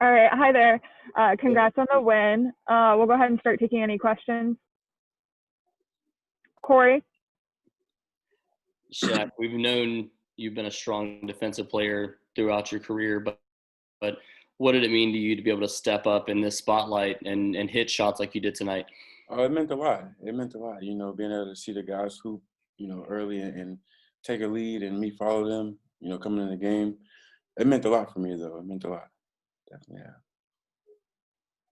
All right. Hi there. Congrats on the win. We'll go ahead and start taking any questions. Corey? Shaq, we've known you've been a strong defensive player throughout your career, but what did it mean to you to be able to step up in this spotlight and hit shots like you did tonight? It meant a lot. It meant a lot, you know, being able to see the guys hoop, you know, early and take a lead and me follow them, you know, coming in the game. It meant a lot for me, though. It meant a lot. Definitely, yeah.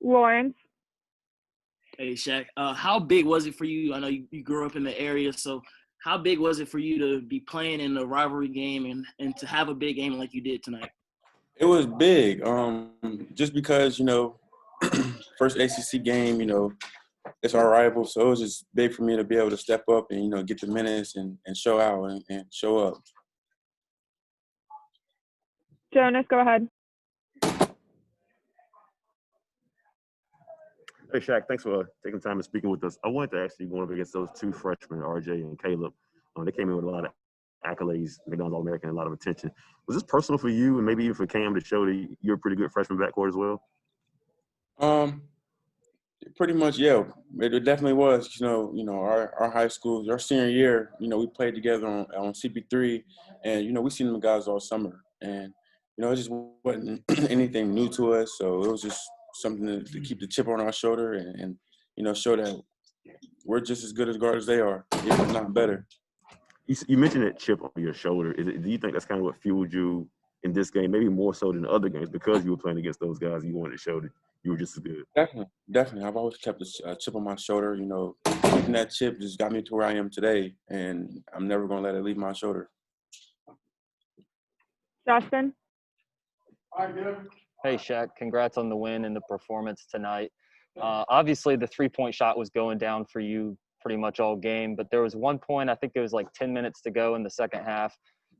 Lawrence? Hey, Shaq. How big was it for you? I know you grew up in the area, so how big was it for you to be playing in a rivalry game and to have a big game like you did tonight? It was big, just because, you know, first ACC game, you know, it's our rival, so it was just big for me to be able to step up and, you know, get the minutes and show out and show up. Jonas, go ahead. Hey, Shaq, thanks for taking time and speaking with us. I wanted to ask you, going up against those two freshmen, RJ and Caleb, they came in with a lot of accolades, McDonald's All-American, and a lot of attention. Was this personal for you and maybe even for Cam to show that you're a pretty good freshman backcourt as well? Pretty much, yeah. It definitely was. You know, our high school, our senior year, you know, we played together on CP3, and you know, we seen them guys all summer, and you know, it just wasn't anything new to us. So it was just something to keep the chip on our shoulder and you know, show that we're just as good as guard as they are, if not better. You mentioned that chip on your shoulder. Do you think that's kind of what fueled you in this game, maybe more so than the other games, because you were playing against those guys? You wanted to show that you were just as good. Definitely. I've always kept a chip on my shoulder. You know, keeping that chip just got me to where I am today, and I'm never going to let it leave my shoulder. Justin? Hey, Shaq. Congrats on the win and the performance tonight. Obviously, the three-point shot was going down for you pretty much all game, but there was one point, I think it was like 10 minutes to go in the second half,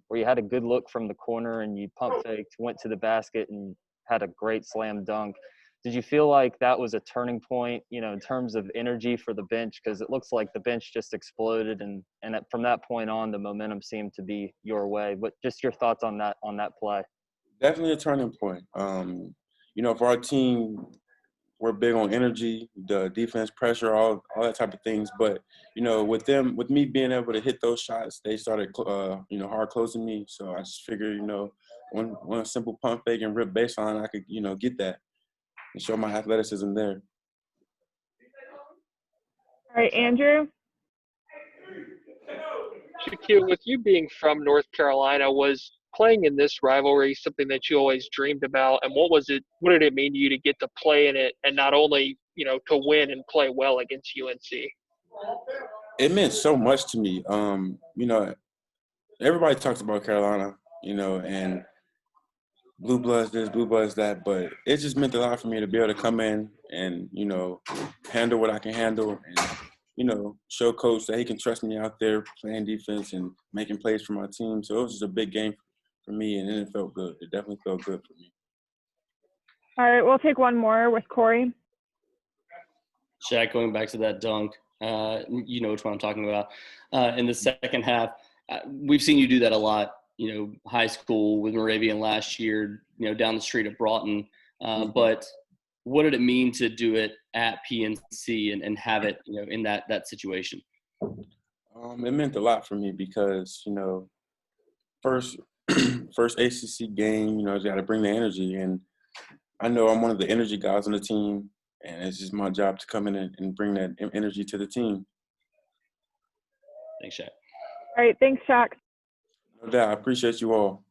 where you had a good look from the corner and you pump faked, went to the basket, and had a great slam dunk. Did you feel like that was a turning point, you know, in terms of energy for the bench? Because it looks like the bench just exploded, and from that point on, the momentum seemed to be your way. But just your thoughts on that play? Definitely a turning point. You know, for our team, we're big on energy, the defense, pressure, all that type of things. But you know, with me being able to hit those shots, they started, you know, hard closing me. So I just figured, you know, one simple pump fake and rip baseline, I could, you know, get that and show my athleticism there. All right, Andrew? Shakeel, with you being from North Carolina, was playing in this rivalry something that you always dreamed about? And what did it mean to you to get to play in it and not only, you know, to win and play well against UNC? It meant so much to me. You know, everybody talks about Carolina, you know, and blue bloods this, blue bloods that, but it just meant a lot for me to be able to come in and, you know, handle what I can handle and, you know, show coach that he can trust me out there playing defense and making plays for my team. So it was just a big game for me, and it felt good. It definitely felt good for me. All right, we'll take one more with Corey. Shaq, going back to that dunk, you know which one I'm talking about. In the second half, we've seen you do that a lot, you know, high school with Moravian last year, you know, down the street at Broughton. But what did it mean to do it at PNC and have it, you know, in that situation? It meant a lot for me because, you know, first ACC game, you know, you got to bring the energy. And I know I'm one of the energy guys on the team, and it's just my job to come in and bring that energy to the team. Thanks, Shaq. All right, thanks, Shaq. No doubt. I appreciate you all.